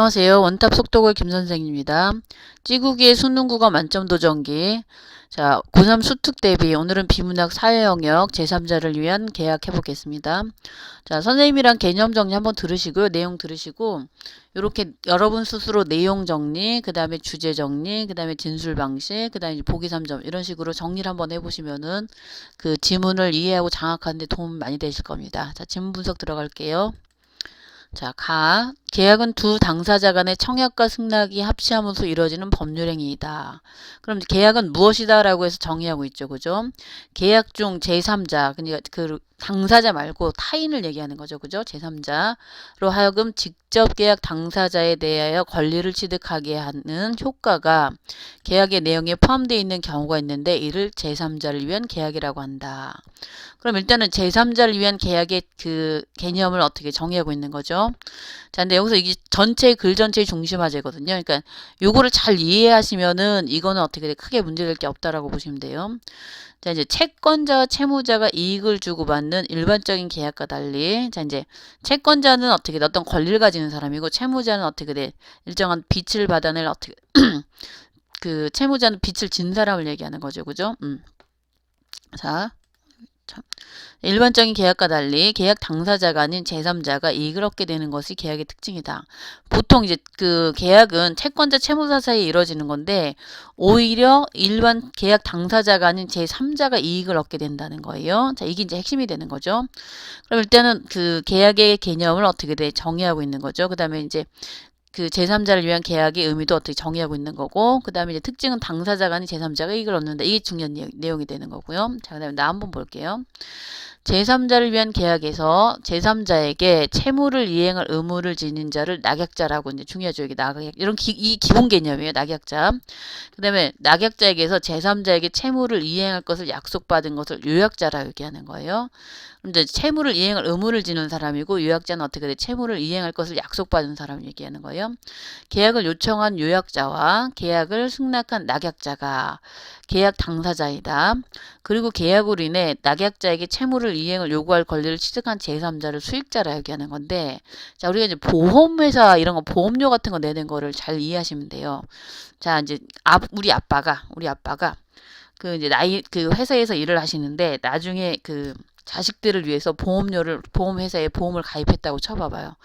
안녕하세요. 원탑 속도글 김선생입니다. 찌구기의 수능국어 만점 도전기. 자, 고3 수특 대비 오늘은 비문학 사회 영역 제3자를 위한 계약 해보겠습니다. 자, 선생님이랑 개념 정리 한번 들으시고요. 내용 들으시고 이렇게 여러분 스스로 내용 정리, 그 다음에 주제 정리, 그 다음에 진술 방식, 그 다음에 보기 3점 이런 식으로 정리를 한번 해보시면은 그 지문을 이해하고 장악하는 데 도움 많이 되실 겁니다. 자, 지문 분석 들어갈게요. 자, 계약은 두 당사자 간의 청약과 승낙이 합치하면서 이루어지는 법률행위이다. 그럼 계약은 무엇이다 라고 해서 정의하고 있죠. 그죠? 계약 중 제3자, 그러니까 그 당사자 말고 타인을 얘기하는 거죠. 그죠? 제3자로 하여금 직접 계약 당사자에 대하여 권리를 취득하게 하는 효과가 계약의 내용에 포함되어 있는 경우가 있는데 이를 제3자를 위한 계약이라고 한다. 그럼 일단은 제3자를 위한 계약의 그 개념을 어떻게 정의하고 있는 거죠. 자, 근데 여기서 이게 전체 글 전체의 중심 화제거든요. 그러니까 요거를 잘 이해하시면은 이거는 어떻게 크게 문제될 게 없다라고 보시면 돼요. 자, 이제 채권자와 채무자가 이익을 주고받는 일반적인 계약과 달리, 자, 이제 채권자는 어떻게 어떤 권리를 가지는 사람이고 채무자는 어떻게 돼 일정한 빚을 받아낼 어떻게 그 채무자는 빚을 진 사람을 얘기하는 거죠, 그죠? 자. 참. 일반적인 계약과 달리 계약 당사자가 아닌 제3자가 이익을 얻게 되는 것이 계약의 특징이다. 보통 이제 그 계약은 채권자 채무자 사이에 이루어지는 건데 오히려 일반 계약 당사자가 아닌 제3자가 이익을 얻게 된다는 거예요. 자, 이게 이제 핵심이 되는 거죠. 그럼 일단은 그 계약의 개념을 어떻게 돼 정의하고 있는 거죠. 그다음에 이제 그 제3자를 위한 계약의 의미도 어떻게 정의하고 있는 거고, 그 다음에 이제 특징은 당사자가 아닌 제3자가 이익을 얻는다. 이게 중요한 내용이 되는 거고요. 자, 그 다음에 나 한번 볼게요. 제3자를 위한 계약에서 제3자에게 채무를 이행할 의무를 지닌 자를 낙약자라고 이제 중요하죠. 이게 낙약 이런 이 기본 개념이에요. 낙약자. 그다음에 낙약자에게서 제3자에게 채무를 이행할 것을 약속받은 것을 요약자라고 얘기하는 거예요. 이제 채무를 이행할 의무를 지는 사람이고 요약자는 어떻게 돼? 채무를 이행할 것을 약속받은 사람을 얘기하는 거예요. 계약을 요청한 요약자와 계약을 승낙한 낙약자가 계약 당사자이다. 그리고 계약으로 인해 낙약자에게 채무를 이행을 요구할 권리를 취득한 제3자를 수익자라 얘기하는 건데, 자, 우리가 이제 보험회사 이런 거 보험료 같은 거 내는 거를 잘 이해하시면 돼요. 자, 이제 우리 아빠가 그 이제 그 회사에서 일을 하시는데 나중에 그 자식들을 위해서 보험회사에 보험을 가입했다고 쳐봐봐요.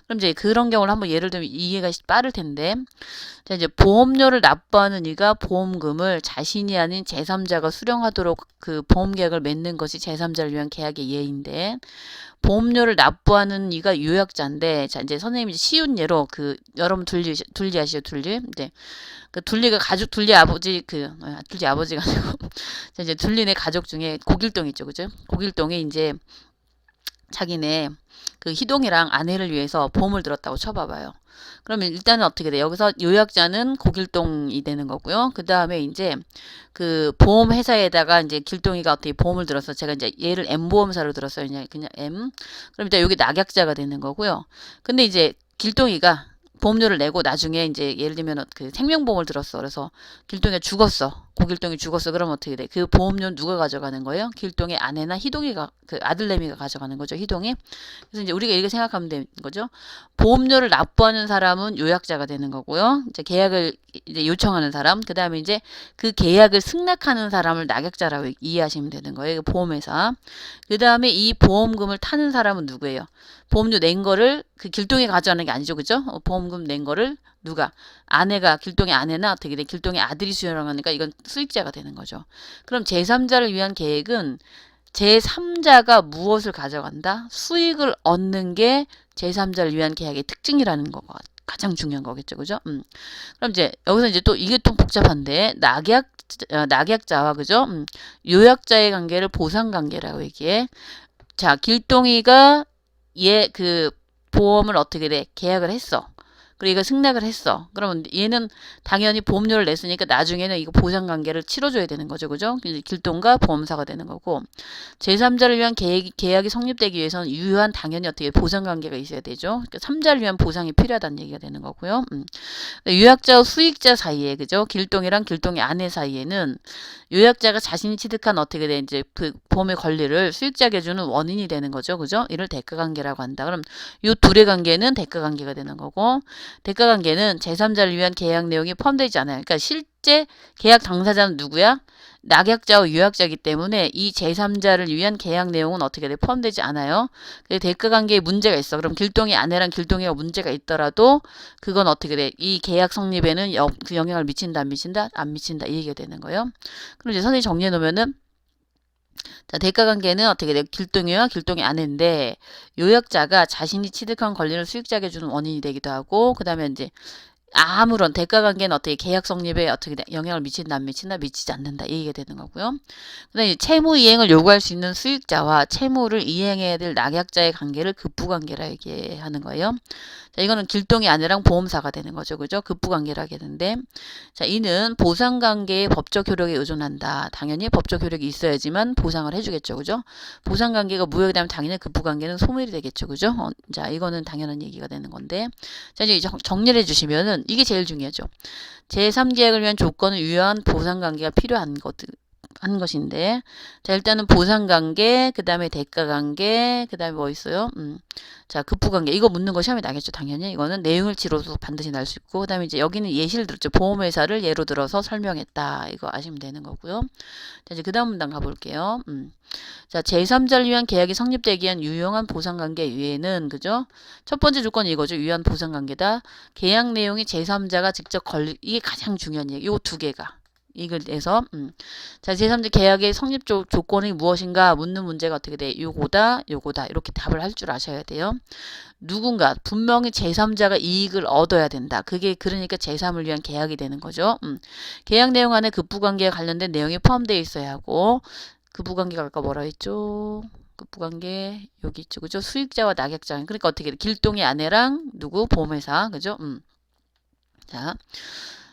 그럼 이제 그런 경우를 한번 예를 들면 이해가 빠를 텐데, 자, 이제 보험료를 납부하는 이가 보험금을 자신이 아닌 제3자가 수령하도록 그 보험계약을 맺는 것이 제3자를 위한 계약의 예인데, 보험료를 납부하는 이가 요약자인데, 자, 이제 선생님이 쉬운 예로 그 여러분 둘리 아시죠? 둘리? 네. 그 둘리가 둘리 아버지 둘리 아버지가 아니고 이제 둘리네 가족 중에 고길동 있죠, 그죠? 고길동에 이제 자기네 그 희동이랑 아내를 위해서 보험을 들었다고 쳐봐봐요. 그러면 일단은 어떻게 돼? 여기서 요약자는 고길동이 되는 거고요. 그 다음에 이제 그 보험 회사에다가 이제 길동이가 어떻게 보험을 들어서 제가 이제 얘를 M보험사로 들었어요. 그냥 M. 그럼 이제 여기 낙약자가 되는 거고요. 근데 이제 길동이가 보험료를 내고 나중에 이제 예를 들면 그 생명보험을 들었어. 그래서 길동이가 죽었어. 고길동이 죽었어. 그러면 어떻게 돼? 그 보험료는 누가 가져가는 거예요? 길동의 아내나 희동이가 그 아들내미가 가져가는 거죠. 희동이. 그래서 이제 우리가 이렇게 생각하면 되는 거죠. 보험료를 납부하는 사람은 요약자가 되는 거고요. 이제 계약을 이제 요청하는 사람, 그 다음에 이제 그 계약을 승낙하는 사람을 낙약자라고 이해하시면 되는 거예요. 보험회사. 그 다음에 이 보험금을 타는 사람은 누구예요? 보험료 낸 거를 그 길동이 가져가는 게 아니죠, 그죠? 보험금 낸 거를 누가 아내가 길동의 아내나 어떻게 돼? 길동의 아들이 수령하니까 이건 수익자가 되는 거죠. 그럼 제3자를 위한 계획은 제3자가 무엇을 가져간다? 수익을 얻는 게 제3자를 위한 계약의 특징이라는 거가 가장 중요한 거겠죠, 그죠? 그럼 이제 여기서 이제 또 이게 좀 복잡한데 낙약자와 그죠? 요약자의 관계를 보상 관계라고 얘기해. 자, 길동이가 얘 그 보험을 어떻게 돼? 계약을 했어. 그리고 이거 승낙을 했어. 그러면 얘는 당연히 보험료를 냈으니까 나중에는 이거 보상관계를 치러줘야 되는 거죠. 그죠? 길동과 보험사가 되는 거고, 제3자를 위한 계약이 성립되기 위해서는 유효한 당연히 어떻게 보상관계가 있어야 되죠. 그러니까 3자를 위한 보상이 필요하다는 얘기가 되는 거고요. 요약자와 수익자 사이에, 그죠? 길동이랑 길동의 아내 사이에는 요약자가 자신이 취득한 어떻게 돼 이제 그 보험의 권리를 수익자에게 주는 원인이 되는 거죠. 그죠? 이를 대가관계라고 한다. 그럼 이 둘의 관계는 대가관계가 되는 거고, 대가관계는 제3자를 위한 계약 내용이 포함되지 않아요. 그러니까 실제 계약 당사자는 누구야? 낙약자와 유약자이기 때문에 이 제3자를 위한 계약 내용은 어떻게 돼? 포함되지 않아요. 대가관계에 문제가 있어. 그럼 길동의 아내랑 길동이가 문제가 있더라도 그건 어떻게 돼? 이 계약 성립에는 그 영향을 미친다, 안 미친다? 안 미친다. 이 얘기가 되는 거예요. 그럼 이제 선생님이 정리해 놓으면은 자, 대가관계는 어떻게 돼요? 길동이와 길동이 아내인데 요약자가 자신이 취득한 권리를 수익자에게 주는 원인이 되기도 하고 그 다음에 이제 아무런 대가관계는 어떻게 계약 성립에 어떻게 영향을 미친다 안 미친다 미치지 않는다 이 얘기가 되는 거고요. 그다음에 채무 이행을 요구할 수 있는 수익자와 채무를 이행해야 될 낙약자의 관계를 급부관계라 얘기하는 거예요. 자, 이거는 길동이 아내랑 보험사가 되는 거죠. 그죠? 급부관계라 하겠는데 자, 이는 보상관계의 법적 효력에 의존한다. 당연히 법적 효력이 있어야지만 보상을 해주겠죠. 그죠? 보상관계가 무효가 되면 당연히 급부관계는 소멸이 되겠죠. 그죠? 자, 이거는 당연한 얘기가 되는 건데 자, 이제 정리를 해주시면은 이게 제일 중요하죠. 제3계약을 위한 조건은 유효한 보상관계가 필요한 것인데 자 일단은 보상관계 그 다음에 대가관계 그 다음에 뭐 있어요? 자 급부관계 이거 묻는 거 시험에 나겠죠. 당연히 이거는 내용을 치러도 반드시 날 수 있고 그 다음에 이제 여기는 예시를 들었죠. 보험회사를 예로 들어서 설명했다 이거 아시면 되는 거고요. 자 이제 그 다음 문단 가볼게요. 자 제3자를 위한 계약이 성립되기 위한 유용한 보상관계 위에는 그죠? 첫 번째 조건이 이거죠. 유효한 보상관계다. 계약 내용이 제3자가 직접 이게 가장 중요한 얘기. 요 두 개가 이걸 내서 자 제3자 계약의 성립 조건이 무엇인가 묻는 문제가 어떻게 돼? 요거다 요거다 이렇게 답을 할 줄 아셔야 돼요. 누군가 분명히 제3자가 이익을 얻어야 된다. 그게 그러니까 제3을 위한 계약이 되는 거죠. 계약 내용 안에 급부관계에 관련된 내용이 포함되어 있어야 하고 급부관계가 아까 뭐라 했죠? 급부관계 여기 있죠. 그죠? 수익자와 낙약자. 그러니까 어떻게 돼? 길동의 아내랑 누구? 보험회사. 그죠?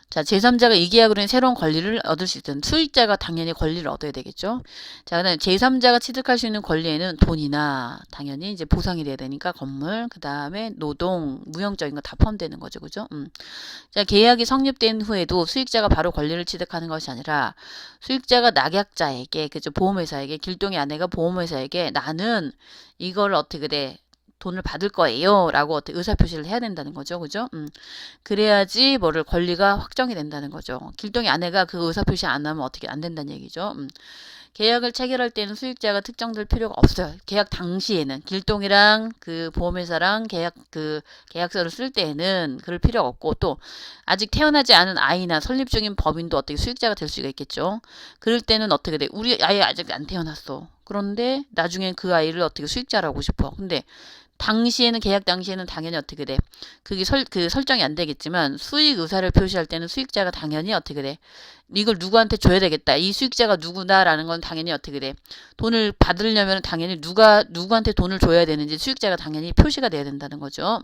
자, 제3자가 이 계약으로 인해 새로운 권리를 얻을 수 있던 수익자가 당연히 권리를 얻어야 되겠죠. 자, 그다음에 제3자가 취득할 수 있는 권리에는 돈이나 당연히 이제 보상이 돼야 되니까 건물, 그다음에 노동, 무형적인 거 다 포함되는 거죠. 그죠? 자, 계약이 성립된 후에도 수익자가 바로 권리를 취득하는 것이 아니라 수익자가 낙약자에게 그죠? 보험회사에게 길동의 아내가 보험회사에게 나는 이걸 어떻게 돼? 돈을 받을 거예요. 라고 어떻게 의사표시를 해야 된다는 거죠. 그죠? 그래야지 뭐를 권리가 확정이 된다는 거죠. 길동의 아내가 그 의사표시 안 하면 어떻게 안 된다는 얘기죠. 계약을 체결할 때는 수익자가 특정될 필요가 없어요. 계약 당시에는 길동이랑 그 보험회사랑 계약서를 쓸 때에는 그럴 필요가 없고 또 아직 태어나지 않은 아이나 설립 중인 법인도 어떻게 수익자가 될 수가 있겠죠. 그럴 때는 어떻게 돼? 우리 아이 아직 안 태어났어. 그런데 나중에 그 아이를 어떻게 수익자라고 하고 싶어. 근데 당시에는 계약 당시에는 당연히 어떻게 돼? 그게 설정이 안 되겠지만 수익 의사를 표시할 때는 수익자가 당연히 어떻게 돼? 이걸 누구한테 줘야 되겠다. 이 수익자가 누구다라는 건 당연히 어떻게 돼? 돈을 받으려면 당연히 누구한테 돈을 줘야 되는지 수익자가 당연히 표시가 돼야 된다는 거죠.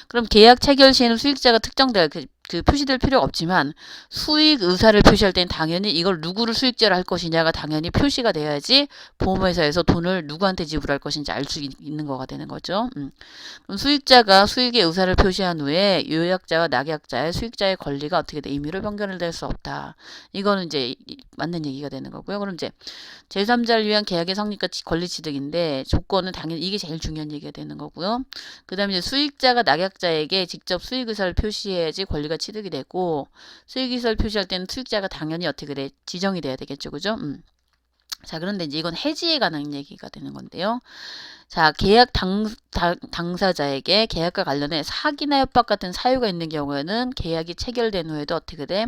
그럼 계약 체결 시에는 수익자가 특정될 그 표시될 필요가 없지만 수익 의사를 표시할 때는 당연히 이걸 누구를 수익자로 할 것이냐가 당연히 표시가 돼야지 보험회사에서 돈을 누구한테 지불할 것인지 알 수 있는 거가 되는 거죠. 그럼 수익자가 수익의 의사를 표시한 후에 요약자와 낙약자의 수익자의 권리가 어떻게 돼? 임의로 변경될 수 없다. 이거는 이제 맞는 얘기가 되는 거고요. 그럼 이제 제3자를 위한 계약의 성립과 권리 취득인데 조건은 당연히 이게 제일 중요한 얘기가 되는 거고요. 그 다음에 이제 수익자가 낙약자에게 직접 수익 의사를 표시해야지 권리가 취득이 되고 수익 의사를 표시할 때는 수익자가 당연히 어떻게 돼? 지정이 돼야 되겠죠. 그죠? 자, 그런데 이제 이건 해지에 관한 얘기가 되는 건데요. 자, 계약 당사자에게 계약과 관련해 사기나 협박 같은 사유가 있는 경우에는 계약이 체결된 후에도 어떻게 돼?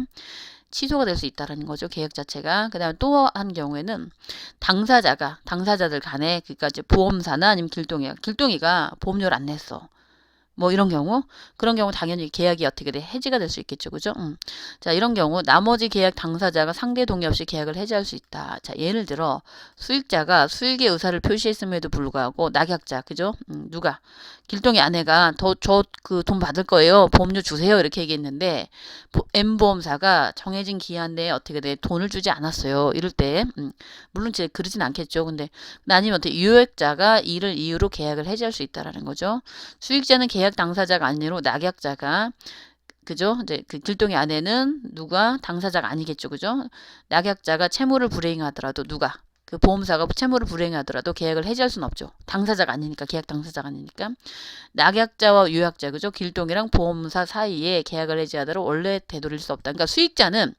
취소가 될 수 있다는 거죠. 계약 자체가. 그 다음에 또 한 경우에는 당사자들 간에 그러니까 이제 보험사나 아니면 길동이가 보험료를 안 냈어. 뭐 이런 경우 그런 경우 당연히 계약이 어떻게 돼 해지가 될 수 있겠죠. 그죠? 자 이런 경우 나머지 계약 당사자가 상대 동의 없이 계약을 해지할 수 있다. 자 예를 들어 수익자가 수익의 의사를 표시했음에도 불구하고 낙약자 그죠? 누가 길동이 아내가 저 그 돈 받을 거예요. 보험료 주세요. 이렇게 얘기했는데 M보험사가 정해진 기한 내에 어떻게 돼 돈을 주지 않았어요. 이럴 때 물론 제 그러진 않겠죠. 근데 아니면 어떻게 유액자가 이를 이유로 계약을 해지할 수 있다라는 거죠. 수익자는 계약 당사자가 아니로 낙약자가 그죠? 이제 그 길동의 아내는 누가 당사자가 아니겠죠. 그죠? 낙약자가 채무를 불이행하더라도 누가 그 보험사가 채무를 불이행하더라도 계약을 해지할 수는 없죠. 당사자가 아니니까, 계약 당사자가 아니니까. 낙약자와 유약자, 그죠? 길동이랑 보험사 사이에 계약을 해지하더라도 원래 되돌릴 수 없다. 그러니까 수익자는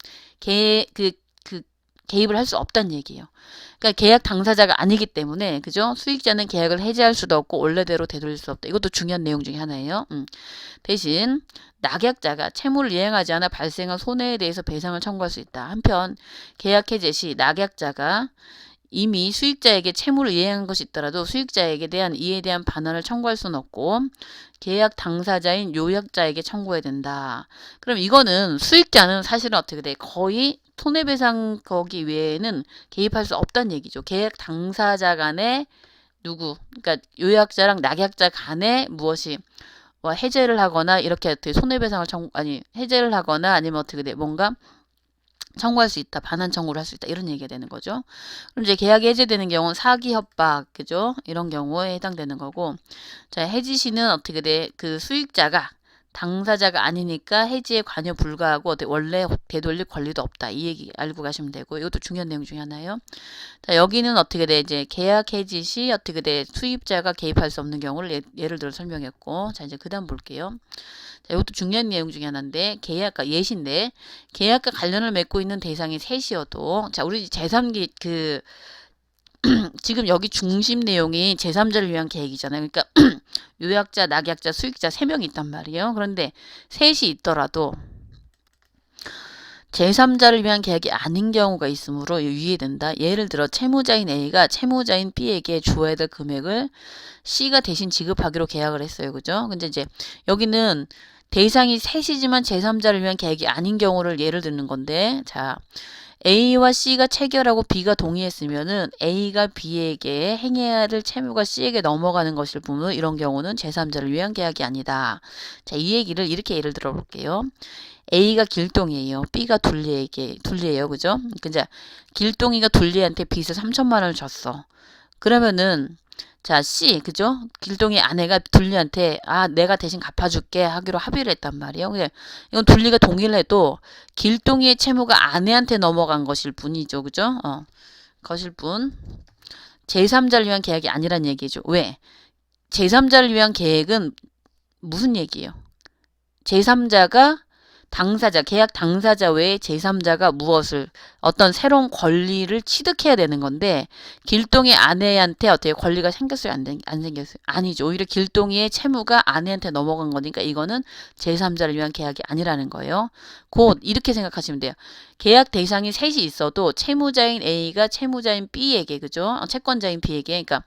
개입을 할 수 없다는 얘기예요. 그러니까 계약 당사자가 아니기 때문에, 그죠? 수익자는 계약을 해지할 수도 없고 원래대로 되돌릴 수 없다. 이것도 중요한 내용 중에 하나예요. 대신 낙약자가 채무를 이행하지 않아 발생한 손해에 대해서 배상을 청구할 수 있다. 한편 계약 해지 시 낙약자가 이미 수익자에게 채무를 이행한 것이 있더라도 수익자에게 대한 이에 대한 반환을 청구할 수는 없고 계약 당사자인 요약자에게 청구해야 된다. 그럼 이거는 수익자는 사실은 어떻게 돼? 거의 손해배상 거기 외에는 개입할 수 없다는 얘기죠. 계약 당사자 간에 그러니까 요약자랑 낙약자 간에 무엇이 해제를 하거나 이렇게 손해배상을 해제를 하거나 아니면 어떻게 돼? 뭔가 청구할 수 있다. 반환 청구를 할 수 있다. 이런 얘기가 되는 거죠. 그럼 이제 계약이 해제되는 경우는 사기 협박, 그죠? 이런 경우에 해당되는 거고. 자, 해지 시는 어떻게 돼? 그 수익자가 당사자가 아니니까 해지에 관여 불가하고 원래 되돌릴 권리도 없다. 이 얘기 알고 가시면 되고. 이것도 중요한 내용 중에 하나예요. 자, 여기는 어떻게 돼? 이제 계약 해지 시 어떻게 돼? 수입자가 개입할 수 없는 경우를 예를 들어 설명했고. 자, 이제 그다음 볼게요. 자, 이것도 중요한 내용 중에 하나인데 계약과 예시인데 계약과 관련을 맺고 있는 대상이 셋이어도 자, 우리 제3기 지금 여기 중심 내용이 제3자를 위한 계획이잖아요. 그러니까 요약자, 낙약자, 수익자 3명이 있단 말이에요. 그런데 셋이 있더라도 제3자를 위한 계약이 아닌 경우가 있으므로 유의된다. 예를 들어 채무자인 A가 채무자인 B에게 주어야 될 금액을 C가 대신 지급하기로 계약을 했어요. 그죠? 근데 이제 여기는 대상이 셋이지만 제3자를 위한 계약이 아닌 경우를 예를 드는 건데, 자, A와 C가 체결하고 B가 동의했으면은 A가 B에게 행해야 할 채무가 C에게 넘어가는 것일 뿐 이런 경우는 제3자를 위한 계약이 아니다. 자, 이 얘기를 이렇게 예를 들어 볼게요. A가 길동이에요. B가 둘리예요. 그죠? 그러니까 길동이가 둘리한테 빚을 3천만 원을 줬어. 그러면은 자, C, 그죠? 길동이 아내가 둘리한테, 내가 대신 갚아줄게 하기로 합의를 했단 말이에요. 이건 둘리가 동의를 해도 길동이의 채무가 아내한테 넘어간 것일 뿐이죠. 그죠? 것일 뿐. 제3자를 위한 계약이 아니란 얘기죠. 왜? 제3자를 위한 계획은 무슨 얘기예요? 제3자가 계약 당사자 외에 제3자가 어떤 새로운 권리를 취득해야 되는 건데, 길동이 아내한테 어떻게 권리가 생겼어요? 안 생겼어요? 아니죠. 오히려 길동이의 채무가 아내한테 넘어간 거니까 이거는 제3자를 위한 계약이 아니라는 거예요. 곧 이렇게 생각하시면 돼요. 계약 대상이 셋이 있어도 채무자인 A가 채무자인 B에게, 그죠? 채권자인 B에게, 그러니까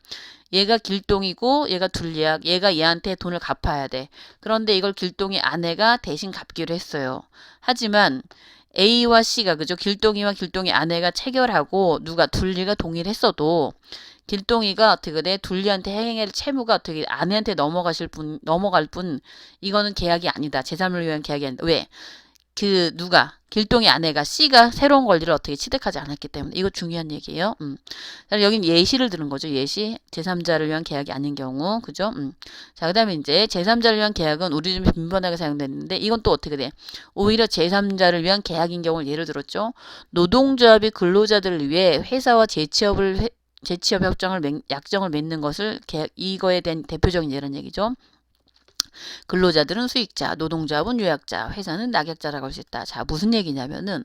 얘가 길동이고 얘가 둘리야. 얘가 얘한테 돈을 갚아야 돼. 그런데 이걸 길동이 아내가 대신 갚기로 했어요. 하지만 A와 C가, 그죠? 길동이와 길동이 아내가 체결하고 둘리가 동의를 했어도 길동이가 어떻게 돼? 둘리한테 행할 채무가 어떻게 아내한테 넘어갈 뿐 이거는 계약이 아니다. 제3을 위한 계약이 아니다. 왜? 길동이 아내가 C가 새로운 권리를 어떻게 취득하지 않았기 때문에 이거 중요한 얘기예요. 여긴 예시를 들은 거죠. 예시. 제3자를 위한 계약이 아닌 경우. 그죠? 자, 그 다음에 이제 제3자를 위한 계약은 우리 좀 빈번하게 사용되는데 이건 또 어떻게 돼? 오히려 제3자를 위한 계약인 경우를 예를 들었죠. 노동조합이 근로자들을 위해 회사와 재취업 약정을 맺는 것을 이거에 대한 대표적인 예라는 얘기죠. 근로자들은 수익자, 노동조합은 요약자, 회사는 낙약자라고 할 수 있다. 자, 무슨 얘기냐면은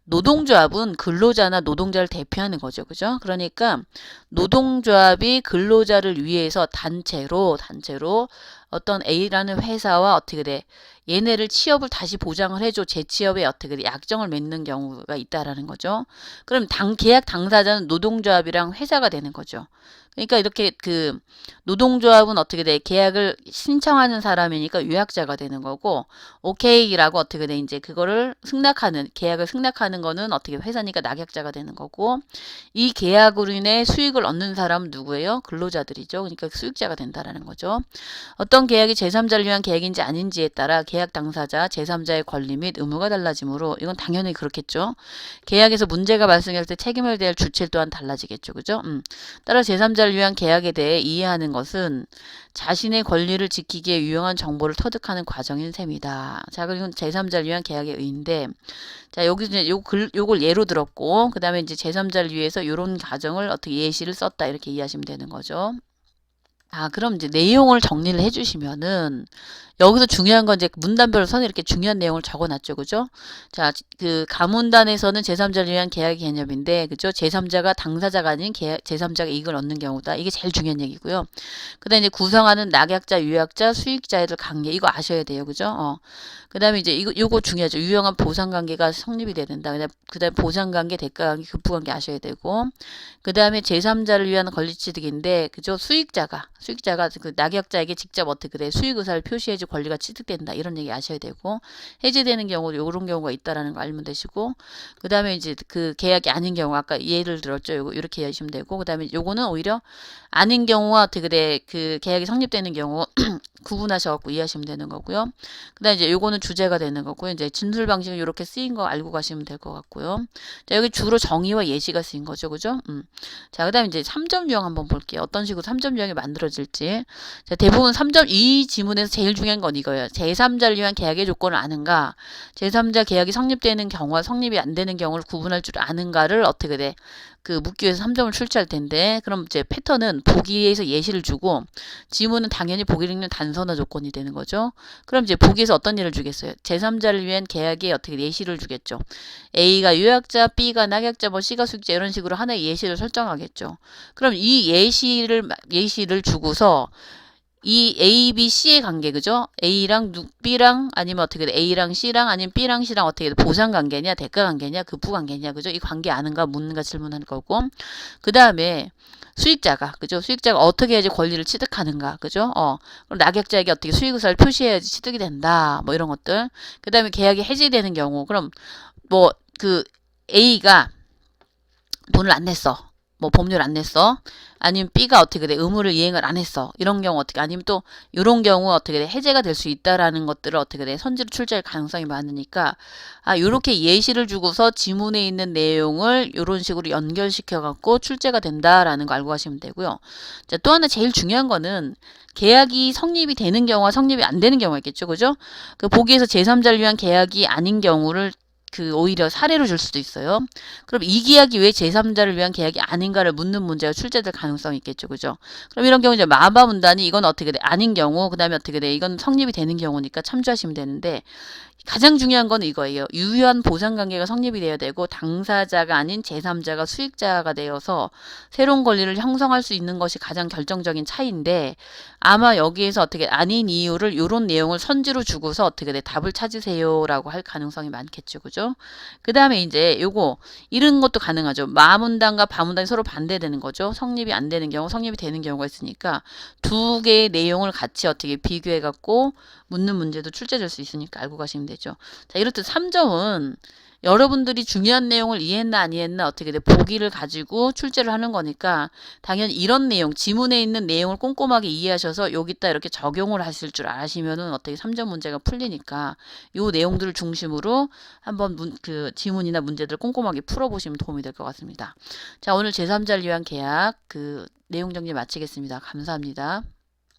노동조합은 근로자나 노동자를 대표하는 거죠. 그죠? 그러니까 노동조합이 근로자를 위해서 단체로 어떤 A라는 회사와 어떻게 돼? 얘네를 취업을 다시 보장을 해줘. 재취업에 어떻게 돼? 약정을 맺는 경우가 있다라는 거죠. 그럼 계약 당사자는 노동조합이랑 회사가 되는 거죠. 그러니까 이렇게 노동조합은 어떻게 돼? 계약을 신청하는 사람이니까 요약자가 되는 거고, 오케이라고 어떻게 돼? 이제 계약을 승낙하는 거는 어떻게 회사니까 낙약자가 되는 거고, 이 계약으로 인해 수익을 얻는 사람은 누구예요? 근로자들이죠. 그러니까 수익자가 된다라는 거죠. 어떤 이런 계약이 제3자를 위한 계약인지 아닌지에 따라 계약 당사자 제3자의 권리 및 의무가 달라지므로 이건 당연히 그렇겠죠. 계약에서 문제가 발생할 때 책임을 대할 주체 또한 달라지겠죠. 그죠? 따라 제3자를 위한 계약에 대해 이해하는 것은 자신의 권리를 지키기에 유용한 정보를 터득하는 과정인 셈이다. 자, 그리고 제3자를 위한 계약의 의의인데, 자, 여기 이제 요걸 예로 들었고, 그 다음에 이제 제3자를 위해서 요런 가정을 어떻게 예시를 썼다. 이렇게 이해하시면 되는 거죠. 그럼 이제 내용을 정리를 해주시면은, 여기서 중요한 건 이제 문단별로 선에 이렇게 중요한 내용을 적어놨죠. 그죠? 자, 그 가문단에서는 제3자를 위한 계약 개념인데, 그죠? 제3자가 당사자가 아닌 제3자가 이익을 얻는 경우다. 이게 제일 중요한 얘기고요. 그 다음에 이제 구성하는 낙약자, 유약자, 수익자들 관계. 이거 아셔야 돼요. 그죠? 그 다음에 이제 요거 중요하죠. 유용한 보상관계가 성립이 돼야 된다. 그 다음에 보상관계, 대가관계, 급부관계 아셔야 되고, 그 다음에 제3자를 위한 권리취득인데, 그죠? 수익자가 그 낙약자에게 직접 어떻게 돼? 수익 의사를 표시해줄 권리가 취득된다. 이런 얘기 아셔야 되고, 해지되는 경우도 요런 경우가 있다라는 거 알면 되시고, 그 다음에 이제 그 계약이 아닌 경우, 아까 예를 들었죠. 요거 이렇게 이해하시면 되고, 그 다음에 요거는 오히려 아닌 경우와 어떻게 돼? 그 계약이 성립되는 경우 구분하셔갖고 이해하시면 되는 거고요. 그 다음에 이제 요거는 주제가 되는 거고요. 이제 진술 방식은 이렇게 쓰인 거 알고 가시면 될 것 같고요. 자, 여기 주로 정의와 예시가 쓰인 거죠. 그죠? 자, 그 다음에 이제 3점 유형 한번 볼게요. 어떤 식으로 3점 유형이 만들어질지. 자, 대부분 3점, 이 지문에서 제일 중요한 건 이거예요. 제3자를 위한 계약의 조건을 아는가, 제3자 계약이 성립되는 경우와 성립이 안 되는 경우를 구분할 줄 아는가를 어떻게 돼? 그 묻기 위해서 3점을 출제할 텐데, 그럼 이제 패턴은 보기에서 예시를 주고, 지문은 당연히 보기를 읽는 단서나 조건이 되는 거죠. 그럼 이제 보기에서 어떤 예를 주겠어요? 제3자를 위한 계약에 어떻게 예시를 주겠죠. A가 유약자, B가 낙약자, 뭐 C가 수익자 이런 식으로 하나의 예시를 설정하겠죠. 그럼 이 예시를 주고서 이 A, B, C의 관계, 그죠? A랑 B랑 아니면 어떻게 돼? A랑 C랑 아니면 B랑 C랑 어떻게 돼? 보상 관계냐, 대가 관계냐, 급부 관계냐, 그죠? 이 관계 아는가, 묻는가 질문하는 거고. 그 다음에 수익자가, 그죠? 수익자가 어떻게 해야지 권리를 취득하는가, 그죠? 그럼 낙약자에게 어떻게 수익 의사를 표시해야지 취득이 된다, 뭐 이런 것들. 그 다음에 계약이 해지되는 경우, 그럼 뭐 그 A가 돈을 안 냈어. 뭐 법률 안 냈어. 아니면 B가 어떻게 돼? 의무를 이행을 안 했어. 이런 경우 어떻게, 아니면 또 이런 경우 어떻게 돼? 해제가 될 수 있다라는 것들을 어떻게 돼? 선지로 출제할 가능성이 많으니까 요렇게 예시를 주고서 지문에 있는 내용을 요런 식으로 연결시켜 갖고 출제가 된다라는 거 알고 가시면 되고요. 자, 또 하나 제일 중요한 거는 계약이 성립이 되는 경우와 성립이 안 되는 경우가 있겠죠. 그죠? 그 보기에서 제3자를 위한 계약이 아닌 경우를 오히려 사례로 줄 수도 있어요. 그럼 이 계약이 왜 제3자를 위한 계약이 아닌가를 묻는 문제가 출제될 가능성이 있겠죠. 그죠? 그럼 이런 경우 이제 마바문단이 이건 어떻게 돼? 아닌 경우, 그 다음에 어떻게 돼? 이건 성립이 되는 경우니까 참조하시면 되는데, 가장 중요한 건 이거예요. 유효한 보상관계가 성립이 되어야 되고 당사자가 아닌 제3자가 수익자가 되어서 새로운 권리를 형성할 수 있는 것이 가장 결정적인 차이인데, 아마 여기에서 어떻게 아닌 이유를 이런 내용을 선지로 주고서 어떻게 돼? 답을 찾으세요라고 할 가능성이 많겠죠. 그죠? 그 다음에 이제 요거 이런 것도 가능하죠. 마문단과 바문단이 서로 반대되는 거죠. 성립이 안 되는 경우, 성립이 되는 경우가 있으니까 두 개의 내용을 같이 어떻게 비교해 갖고 묻는 문제도 출제될 수 있으니까 알고 가시면 되죠. 자, 이렇듯 3점은 여러분들이 중요한 내용을 이해했나 안 이해했나 어떻게 돼? 보기를 가지고 출제를 하는 거니까 당연히 이런 내용, 지문에 있는 내용을 꼼꼼하게 이해하셔서 여기다 이렇게 적용을 하실 줄 아시면은 어떻게 3점 문제가 풀리니까 요 내용들을 중심으로 한번 그 지문이나 문제들 꼼꼼하게 풀어보시면 도움이 될 것 같습니다. 자, 오늘 제3자를 위한 계약 그 내용 정리 마치겠습니다. 감사합니다.